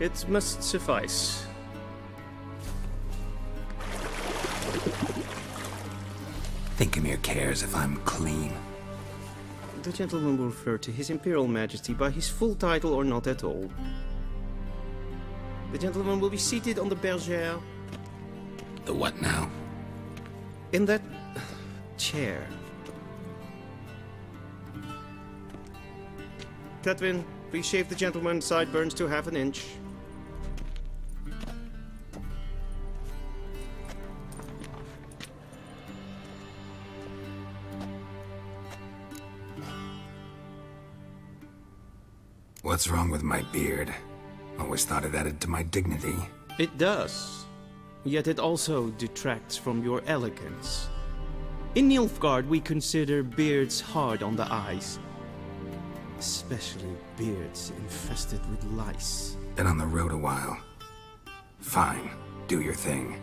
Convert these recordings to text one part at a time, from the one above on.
It must suffice. Thinkemere cares if I'm clean. The gentleman will refer to His Imperial Majesty by his full title or not at all. The gentleman will be seated on the bergère. The what now? In that chair. Catwin, please shave the gentleman's sideburns to ½ inch. What's wrong with my beard? Always thought it added to my dignity. It does. Yet it also detracts from your elegance. In Nilfgaard, we consider beards hard on the eyes. Especially beards infested with lice. Been on the road a while. Fine, do your thing.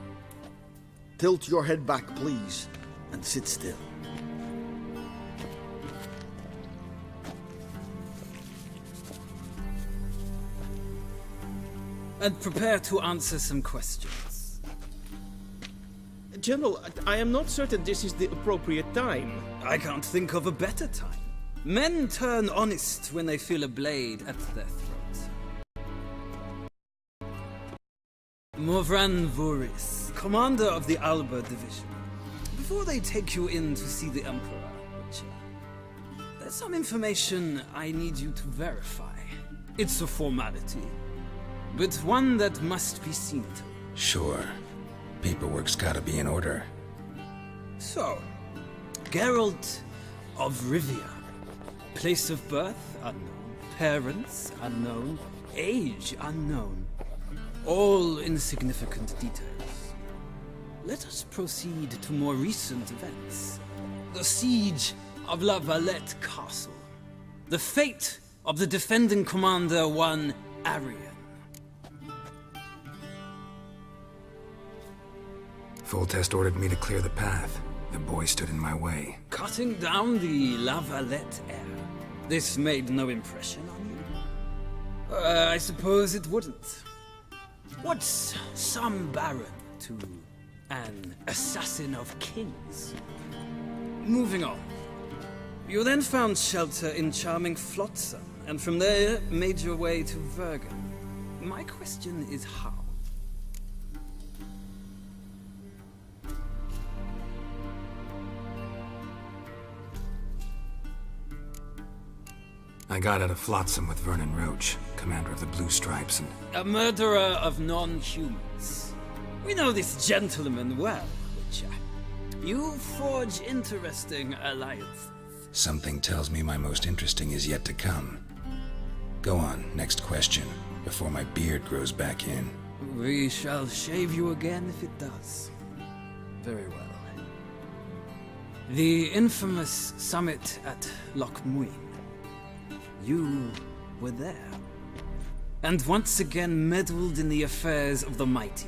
Tilt your head back, please, and sit still. And prepare to answer some questions. General, I am not certain this is the appropriate time. I can't think of a better time. Men turn honest when they feel a blade at their throat. Morvran Voris, commander of the Alba Division. Before they take you in to see the Emperor, Witcher, there's some information I need you to verify. It's a formality, but one that must be seen to. Sure. Paperwork's gotta be in order. So, Geralt of Rivia. Place of birth unknown. Parents unknown. Age unknown. All insignificant details. Let us proceed to more recent events. The siege of La Valette Castle. The fate of the defending commander, one Arian. Full Test ordered me to clear the path. The boy stood in my way. Cutting down the La Valette heir. This made no impression on you? I suppose it wouldn't. What's some baron to an assassin of kings? Moving on. You then found shelter in charming Flotsam, and from there made your way to Vergen. My question is how? I got out of Flotsam with Vernon Roach, commander of the Blue Stripes, and... A murderer of non-humans. We know this gentleman well, Witcher. You forge interesting alliances. Something tells me my most interesting is yet to come. Go on, next question, before my beard grows back in. We shall shave you again if it does. Very well. The infamous summit at Loch Muin. You were there, and once again meddled in the affairs of the mighty.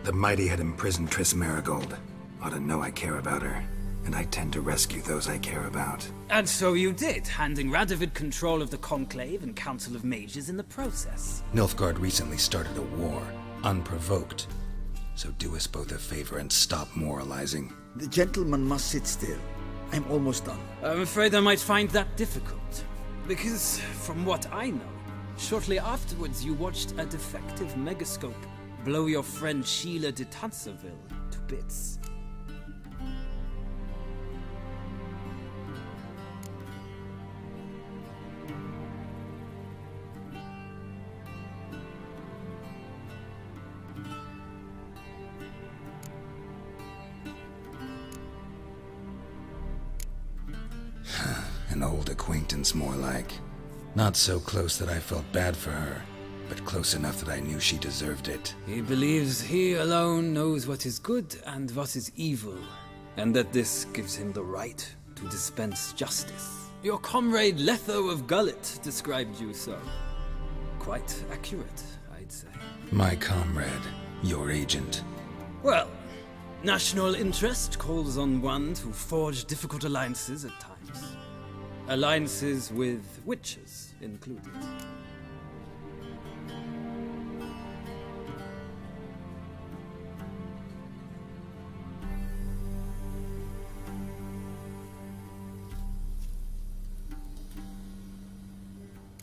The mighty had imprisoned Triss Marigold. Ought to know I care about her, and I tend to rescue those I care about. And so you did, handing Radovid control of the Conclave and Council of Mages in the process. Nilfgaard recently started a war, unprovoked. So do us both a favor and stop moralizing. The gentleman must sit still. I'm almost done. I'm afraid I might find that difficult. Because, from what I know, shortly afterwards you watched a defective megascope blow your friend Sheila de Tanserville to bits. An old acquaintance, more like. Not so close that I felt bad for her, but close enough that I knew she deserved it. He believes he alone knows what is good and what is evil, and that this gives him the right to dispense justice. Your comrade Letho of Gullet described you so. Quite accurate, I'd say. My comrade, your agent. Well, national interest calls on one to forge difficult alliances at times. Alliances with witches included.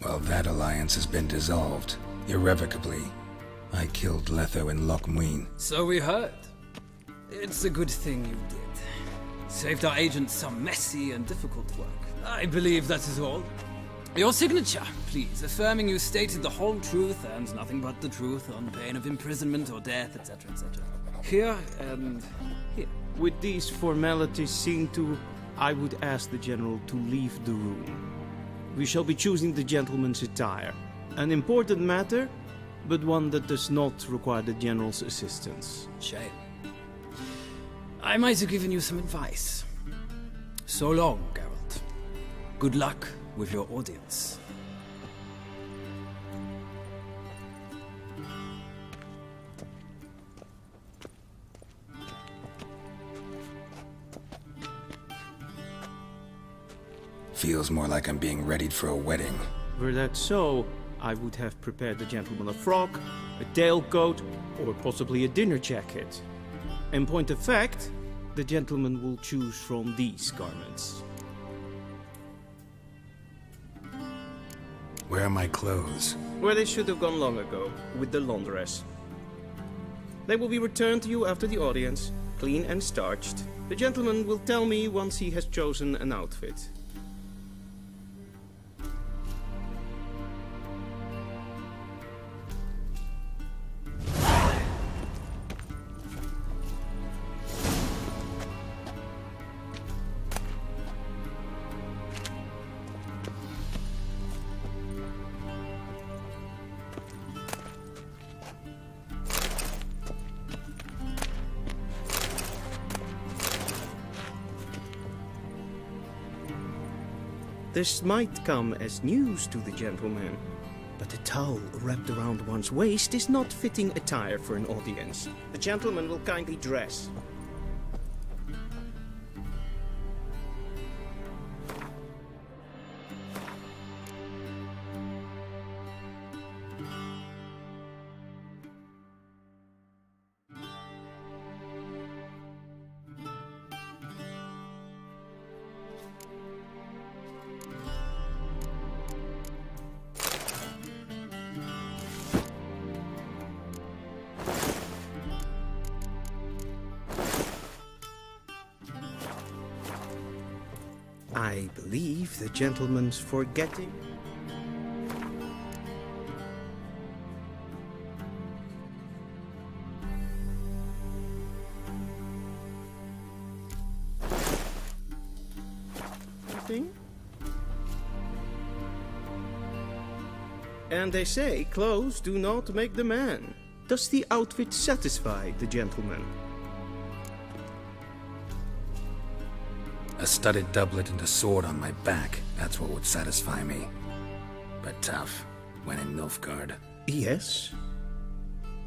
Well, that alliance has been dissolved, irrevocably. I killed Letho in Loch Muin. So we heard. It's a good thing you did. Saved our agent some messy and difficult work. I believe that is all. Your signature, please, affirming you stated the whole truth and nothing but the truth on pain of imprisonment or death, etc., etc. Here and here. With these formalities seen to, I would ask the General to leave the room. We shall be choosing the gentleman's attire. An important matter, but one that does not require the General's assistance. Shame. I might have given you some advice. So long, Geralt. Good luck with your audience. Feels more like I'm being readied for a wedding. Were that so, I would have prepared the gentleman a frock, a tailcoat, or possibly a dinner jacket. In point of fact, the gentleman will choose from these garments. Where are my clothes? Where they should have gone long ago, with the laundress. They will be returned to you after the audience, clean and starched. The gentleman will tell me once he has chosen an outfit. This might come as news to the gentleman, but a towel wrapped around one's waist is not fitting attire for an audience. The gentleman will kindly dress. I believe the gentleman's forgetting. Nothing? And they say clothes do not make the man. Does the outfit satisfy the gentleman? A studded doublet and a sword on my back, that's what would satisfy me. But tough, when in Nilfgaard. Yes.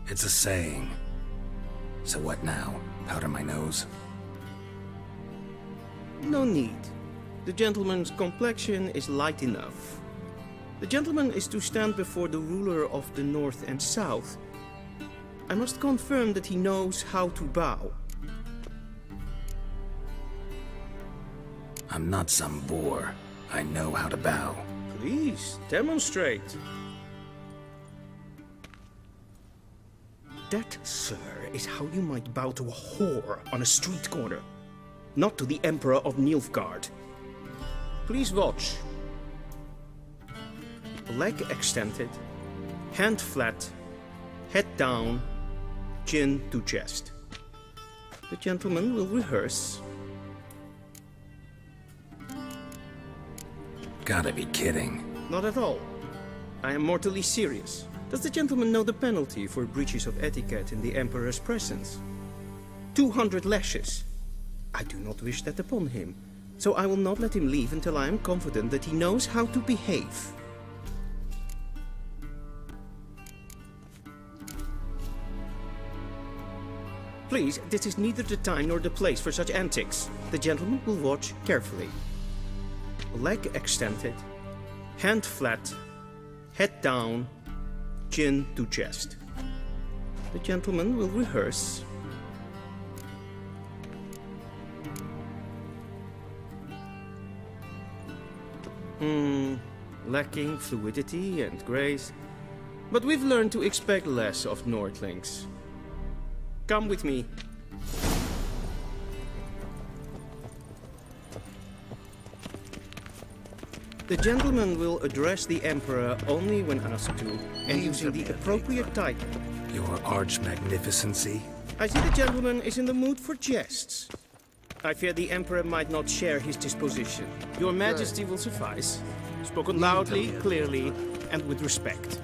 It's a saying. So what now? Powder my nose? No need. The gentleman's complexion is light enough. The gentleman is to stand before the ruler of the North and South. I must confirm that he knows how to bow. I'm not some boor. I know how to bow. Please, demonstrate. That, sir, is how you might bow to a whore on a street corner, not to the Emperor of Nilfgaard. Please watch. Leg extended, hand flat, head down, chin to chest. The gentleman will rehearse. Gotta be kidding. Not at all. I am mortally serious. Does the gentleman know the penalty for breaches of etiquette in the Emperor's presence? 200 lashes. I do not wish that upon him, so I will not let him leave until I am confident that he knows how to behave. Please, this is neither the time nor the place for such antics. The gentleman will watch carefully. Leg extended, hand flat, head down, chin to chest. The gentleman will rehearse. Lacking fluidity and grace. But we've learned to expect less of Nordlings. Come with me. The gentleman will address the Emperor only when asked to, and using the appropriate title. Your Arch-Magnificency? I see the gentleman is in the mood for jests. I fear the Emperor might not share his disposition. Your Majesty will suffice. Spoken loudly, clearly, and with respect.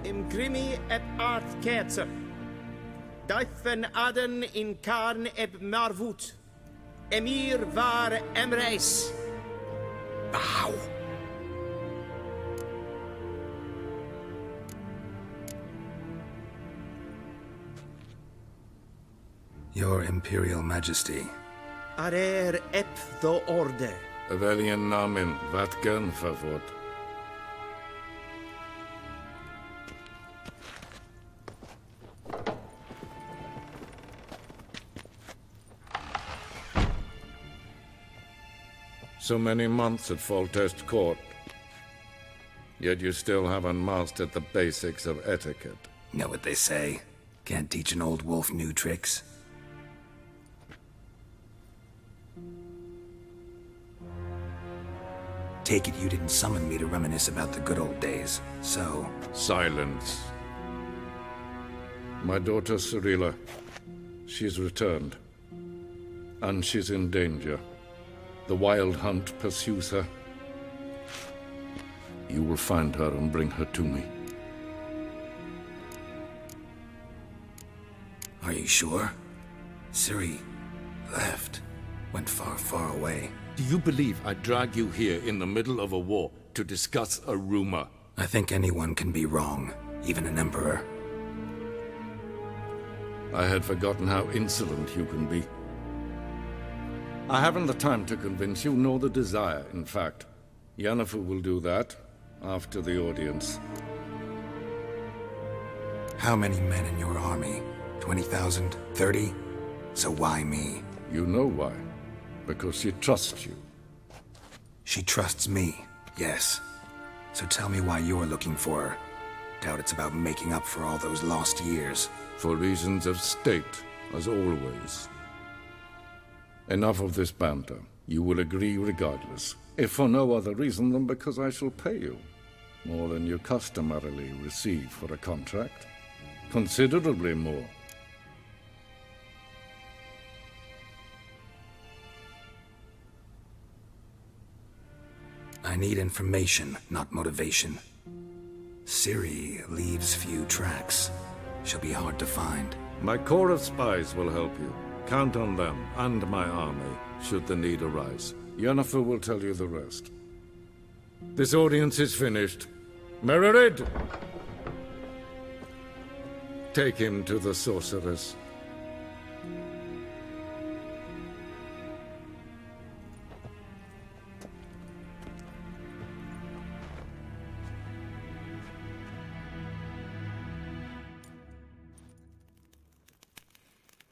Imgrimi et art ketzer. Daifen aden in karn eb marvut. Emir var emreis. Bow! Your Imperial Majesty. Arer ep the orde. Weljen namen vatgen favort. So many months at Foltest Court. Yet you still haven't mastered the basics of etiquette. Know what they say? Can't teach an old wolf new tricks. Take it you didn't summon me to reminisce about the good old days, so... Silence. My daughter Cirilla, she's returned. And she's in danger. The Wild Hunt pursues her. You will find her and bring her to me. Are you sure? Ciri left. Went far, far away. Do you believe I'd drag you here in the middle of a war to discuss a rumor? I think anyone can be wrong, even an emperor. I had forgotten how insolent you can be. I haven't the time to convince you, nor the desire, in fact. Yennefer will do that after the audience. How many men in your army? 20,000? 30? So why me? You know why. Because she trusts you. She trusts me, yes. So tell me why you're looking for her. Doubt it's about making up for all those lost years. For reasons of state, as always. Enough of this banter. You will agree regardless. If for no other reason than because I shall pay you. More than you customarily receive for a contract. Considerably more. I need information, not motivation. Ciri leaves few tracks. She'll be hard to find. My corps of spies will help you. Count on them and my army, should the need arise. Yennefer will tell you the rest. This audience is finished. Mererid! Take him to the sorceress.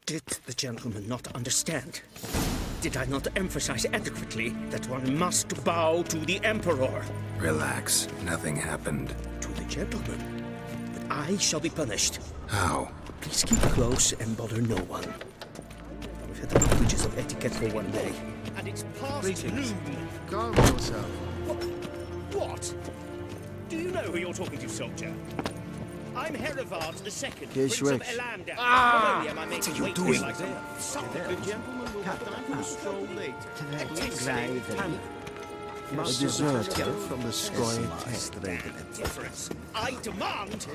Did the gentleman not understand? Did I not emphasize adequately that one must bow to the Emperor? Relax. Nothing happened. To the gentleman. But I shall be punished. How? Please keep close and bother no one. We've had the privileges of etiquette for one day. And it's past noon. Calm yourself. What? Do you know who you're talking to, soldier? I'm Herivard II, Prince of Elander. What are you doing? Like the gentleman will have time to stroll later. A deserter from the Scoia'tael. Difference. I demand.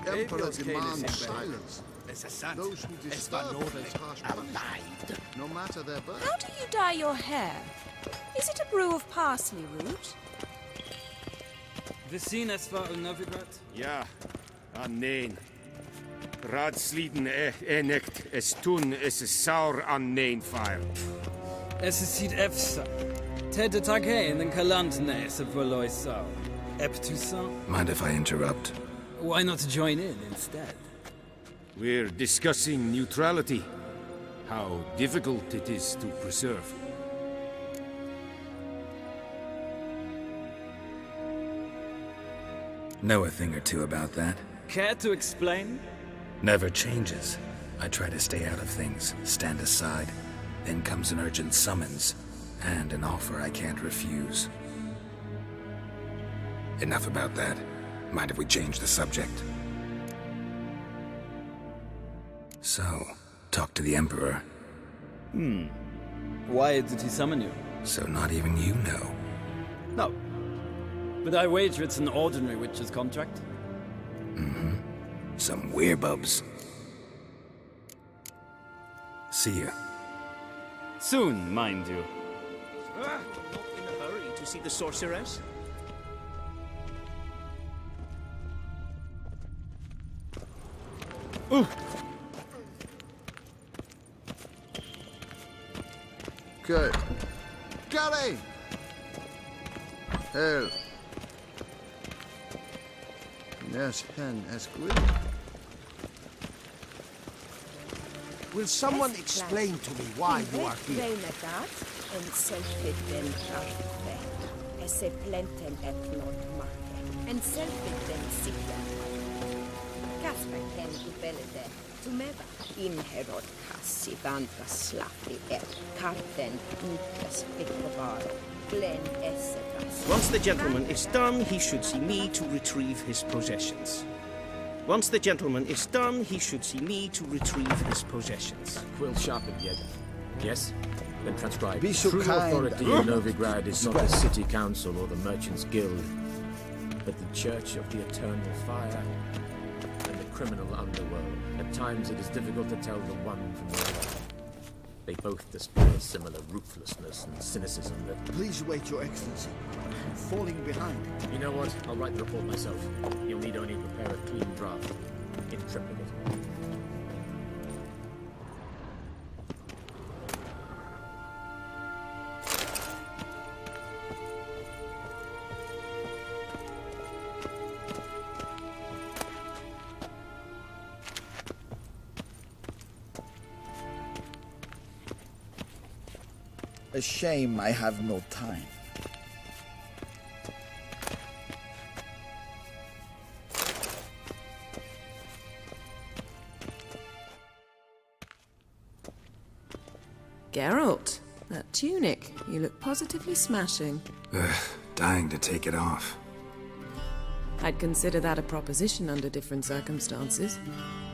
The Emperor demands silence. Those who disturb his harsh punishment, no matter their birth. How do you dye your hair? Is it a brew of parsley root? We zien es war Novigrad? Ja, nee. Raadsleden echt es tun es saur an neen fire. Es is ziet efsa. Tete tag heen en kalant nes of Valois sau. Ep Toussaint? Mind if I interrupt? Why not join in instead? We're discussing neutrality. How difficult it is to preserve. Know a thing or two about that? Care to explain? Never changes. I try to stay out of things, stand aside. Then comes an urgent summons, and an offer I can't refuse. Enough about that. Mind if we change the subject? So, talk to the Emperor. Why did he summon you? So not even you know. No. But I wager it's an ordinary witch's contract. Some werebubs. See ya. Soon, mind you. Not in a hurry to see the sorceress? Okay. Gary! Hell. Yes, hen as good. Will someone explain to me why you are here? Once the gentleman is done, he should see me to retrieve his possessions. Once the gentleman is done, he should see me to retrieve his possessions. Quill sharpened yet. Yes? Then transcribe. Be so True kind. authority in Novigrad is not the city council or the merchants' guild, but the Church of the Eternal Fire and the criminal underworld. At times it is difficult to tell the one from the other. They both display a similar ruthlessness and cynicism that... Please wait, Your Excellency. I'm falling behind. You know what? I'll write the report myself. You'll need only prepare a clean draft. In triplicate. A shame I have no time. Geralt, that tunic. You look positively smashing. Dying to take it off. I'd consider that a proposition under different circumstances.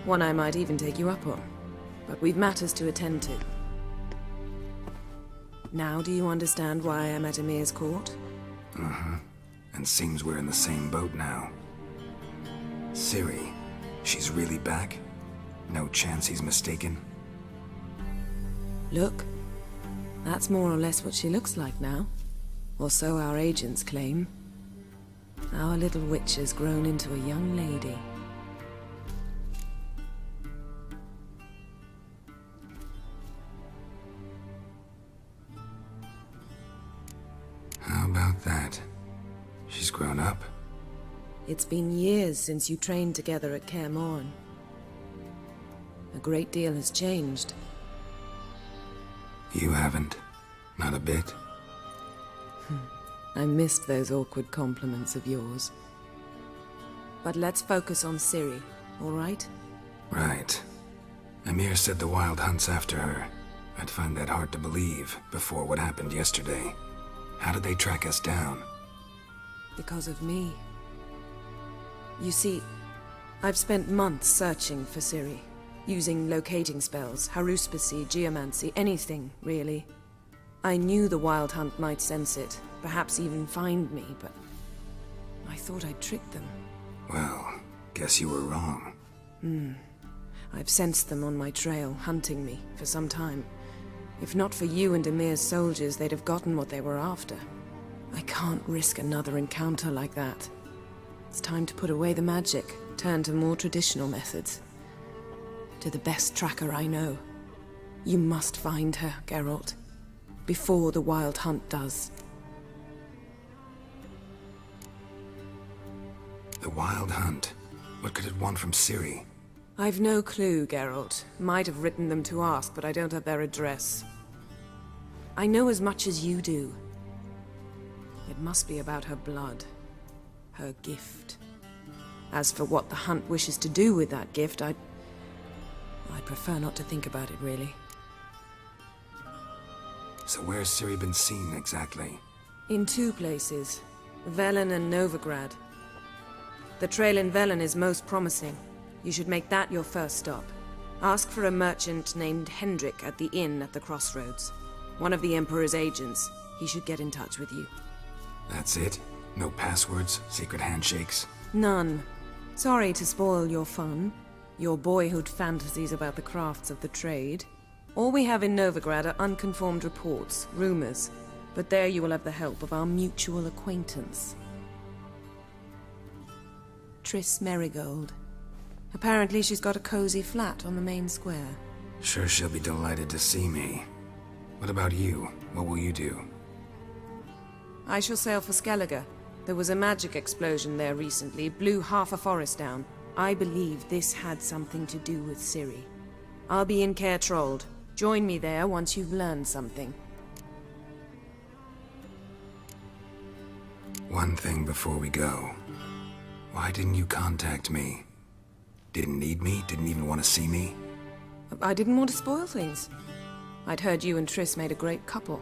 One I might even take you up on. But we've matters to attend to. Now do you understand why I'm at Emir's court? And seems we're in the same boat now. Ciri, she's really back? No chance he's mistaken? Look, that's more or less what she looks like now. Or so our agents claim. Our little witch has grown into a young lady. How about that? She's grown up? It's been years since you trained together at Kaer Morhen. A great deal has changed. You haven't. Not a bit. I missed those awkward compliments of yours. But let's focus on Ciri, all right? Right. Emir said the Wild Hunt's after her. I'd find that hard to believe before what happened yesterday. How did they track us down? Because of me. You see, I've spent months searching for Ciri, using locating spells, haruspicy, geomancy, anything, really. I knew the Wild Hunt might sense it, perhaps even find me, but I thought I'd tricked them. Well, guess you were wrong. I've sensed them on my trail, hunting me, for some time. If not for you and Emir's soldiers, they'd have gotten what they were after. I can't risk another encounter like that. It's time to put away the magic, turn to more traditional methods. To the best tracker I know. You must find her, Geralt. Before the Wild Hunt does. The Wild Hunt? What could it want from Ciri? I've no clue, Geralt. Might have written them to ask, but I don't have their address. I know as much as you do. It must be about her blood. Her gift. As for what the Hunt wishes to do with that gift, I'd prefer not to think about it, really. So where's Ciri been seen, exactly? In two places. Velen and Novigrad. The trail in Velen is most promising. You should make that your first stop. Ask for a merchant named Hendrik at the inn at the crossroads. One of the Emperor's agents. He should get in touch with you. That's it? No passwords, secret handshakes? None. Sorry to spoil your fun. Your boyhood fantasies about the crafts of the trade. All we have in Novigrad are unconfirmed reports, rumors. But there you will have the help of our mutual acquaintance. Triss Merigold. Apparently she's got a cozy flat on the main square. Sure she'll be delighted to see me. What about you? What will you do? I shall sail for Skellige. There was a magic explosion there recently, blew half a forest down. I believe this had something to do with Ciri. I'll be in Caer Trold. Join me there once you've learned something. One thing before we go. Why didn't you contact me? Didn't need me? Didn't even want to see me? I didn't want to spoil things. I'd heard you and Triss made a great couple.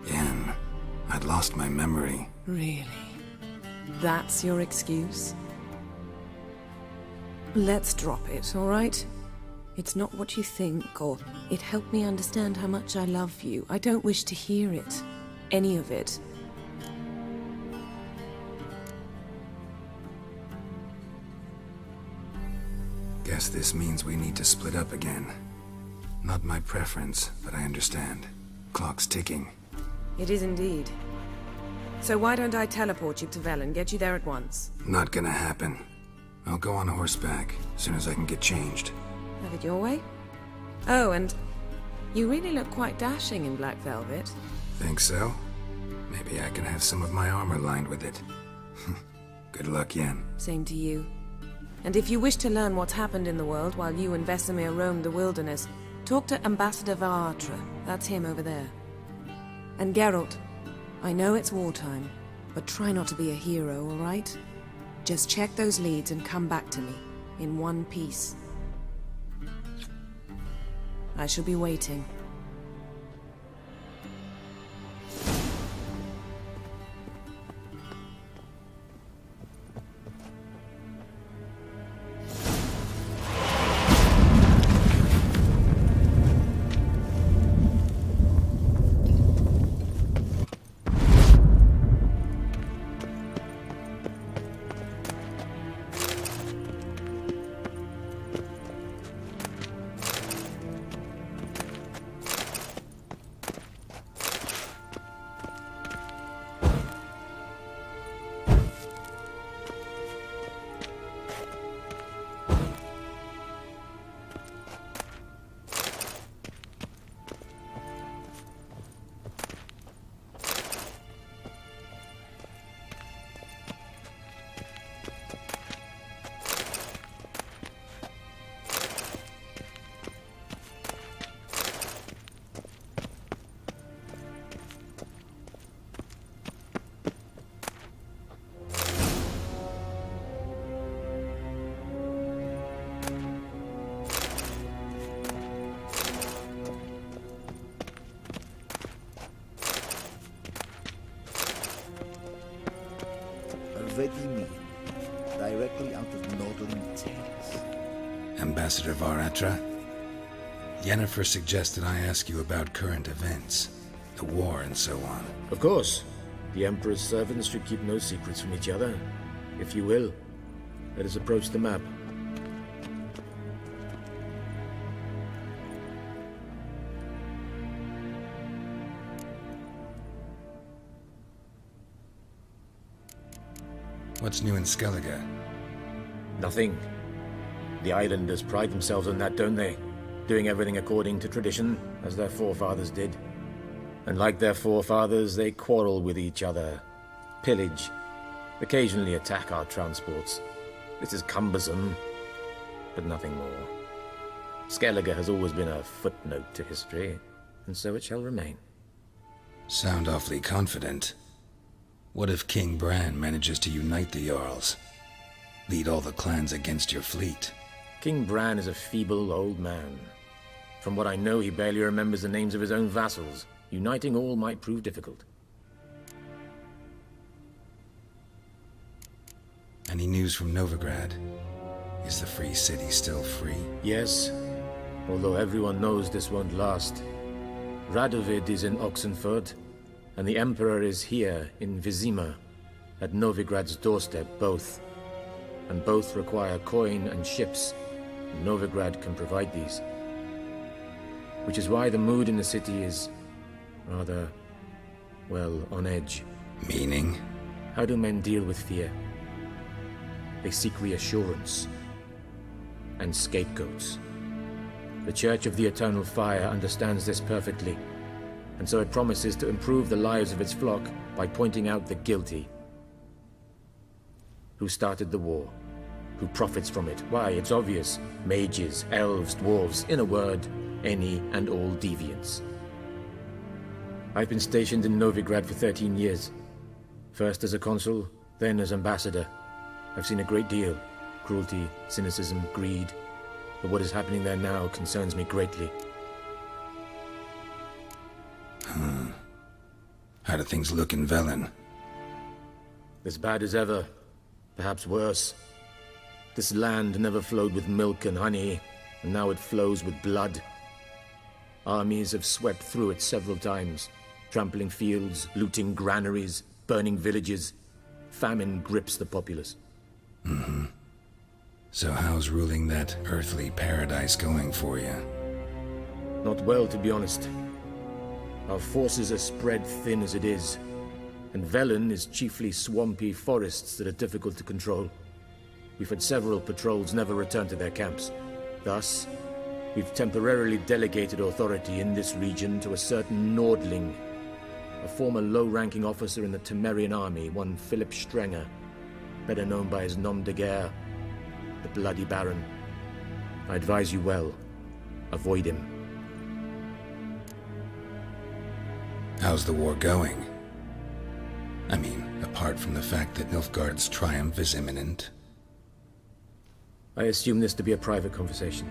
Yen, I'd lost my memory. Really? That's your excuse? Let's drop it, all right? It's not what you think, or it helped me understand how much I love you. I don't wish to hear it. Any of it. Guess this means we need to split up again. Not my preference, but I understand. Clock's ticking. It is indeed. So why don't I teleport you to Velen, get you there at once? Not gonna happen. I'll go on horseback, as soon as I can get changed. Have it your way? Oh, and you really look quite dashing in black velvet. Think so? Maybe I can have some of my armor lined with it. Good luck, Yen. Same to you. And if you wish to learn what's happened in the world while you and Vesemir roamed the wilderness, talk to Ambassador Vaatra. That's him over there. And Geralt, I know it's wartime, but try not to be a hero, all right? Just check those leads and come back to me, in one piece. I shall be waiting. Ambassador Varatra? Yennefer suggested I ask you about current events, the war and so on. Of course. The Emperor's servants should keep no secrets from each other. If you will, let us approach the map. What's new in Skellige? Nothing. The islanders pride themselves on that, don't they? Doing everything according to tradition, as their forefathers did. And like their forefathers, they quarrel with each other, pillage, occasionally attack our transports. This is cumbersome, but nothing more. Skellige has always been a footnote to history, and so it shall remain. Sound awfully confident. What if King Bran manages to unite the Jarls? Lead all the clans against your fleet? King Bran is a feeble old man. From what I know, he barely remembers the names of his own vassals. Uniting all might prove difficult. Any news from Novigrad? Is the free city still free? Yes, although everyone knows this won't last. Radovid is in Oxenford, and the Emperor is here in Vizima, at Novigrad's doorstep, both. And both require coin and ships. Novigrad can provide these. Which is why the mood in the city is rather, well, on edge. Meaning? How do men deal with fear? They seek reassurance and scapegoats. The Church of the Eternal Fire understands this perfectly, and so it promises to improve the lives of its flock by pointing out the guilty. Who started the war? Who profits from it? Why, it's obvious. Mages, elves, dwarves, in a word, any and all deviants. I've been stationed in Novigrad for 13 years. First as a consul, then as ambassador. I've seen a great deal. Cruelty, cynicism, greed. But what is happening there now concerns me greatly. How do things look in Velen? As bad as ever. Perhaps worse. This land never flowed with milk and honey, and now it flows with blood. Armies have swept through it several times, trampling fields, looting granaries, burning villages. Famine grips the populace. So how's ruling that earthly paradise going for you? Not well, to be honest. Our forces are spread thin as it is, and Velen is chiefly swampy forests that are difficult to control. We've had several patrols never return to their camps. Thus, we've temporarily delegated authority in this region to a certain Nordling, a former low-ranking officer in the Temerian army, one Philip Strenger, better known by his nom de guerre, the Bloody Baron. I advise you well. Avoid him. How's the war going? I mean, apart from the fact that Nilfgaard's triumph is imminent. I assume this to be a private conversation.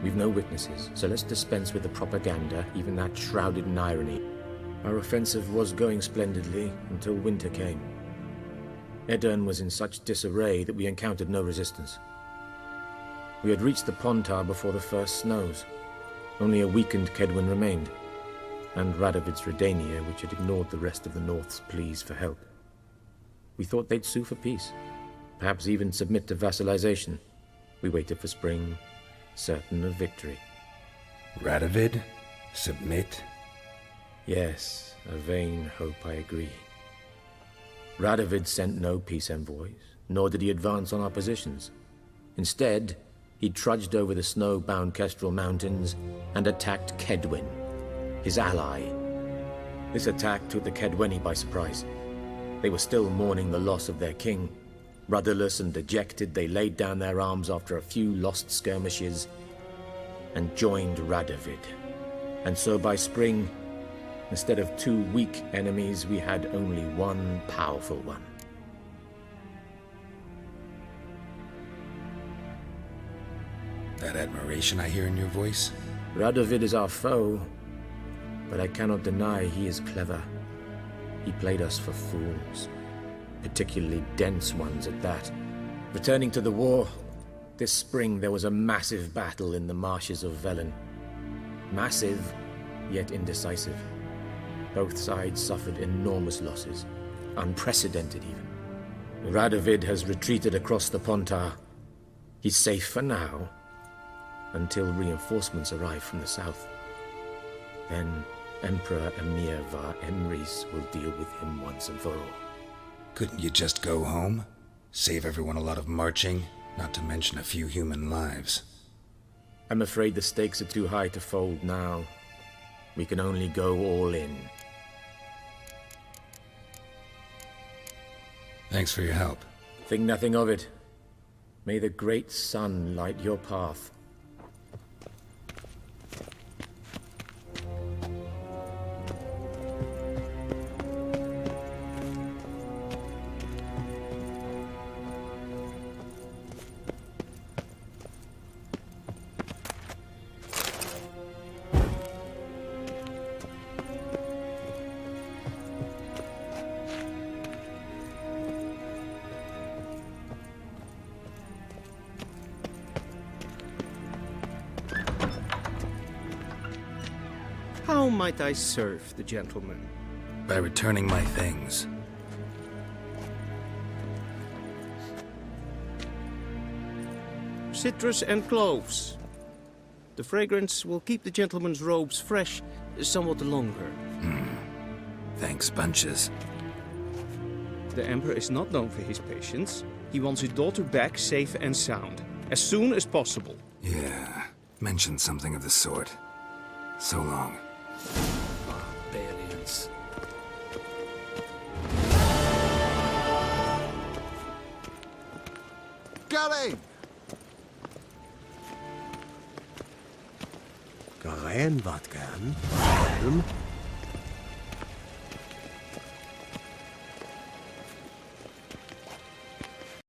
We've no witnesses, so let's dispense with the propaganda, even that shrouded in irony. Our offensive was going splendidly until winter came. Edirn was in such disarray that we encountered no resistance. We had reached the Pontar before the first snows. Only a weakened Kedwin remained, and Radovid's Redania, which had ignored the rest of the North's pleas for help. We thought they'd sue for peace, perhaps even submit to vassalization. We waited for spring, certain of victory. Radovid? Submit? Yes, a vain hope, I agree. Radovid sent no peace envoys, nor did he advance on our positions. Instead, he trudged over the snow-bound Kestrel Mountains and attacked Kedwin, his ally. This attack took the Kedweni by surprise. They were still mourning the loss of their king. Rudderless and dejected, they laid down their arms after a few lost skirmishes and joined Radovid. And so by spring, instead of 2 weak enemies, we had only one powerful one. That admiration I hear in your voice? Radovid is our foe, but I cannot deny he is clever. He played us for fools, particularly dense ones at that. Returning to the war, This spring there was a massive battle in the marshes of Velen. Massive, yet indecisive. Both sides suffered enormous losses, unprecedented even. Radovid has retreated across the Pontar. He's safe for now, until reinforcements arrive from the south. Then Emperor Emir var Emrys will deal with him once and for all. Couldn't you just go home? Save everyone a lot of marching, not to mention a few human lives. I'm afraid the stakes are too high to fold now. We can only go all in. Thanks for your help. Think nothing of it. May the great sun light your path. How might I serve the gentleman? By returning my things. Citrus and cloves. The fragrance will keep the gentleman's robes fresh somewhat longer. Thanks, bunches. The Emperor is not known for his patience. He wants his daughter back safe and sound, as soon as possible. Yeah, mentioned something of the sort. So long. Barbarians. Garen! Garen wat gern?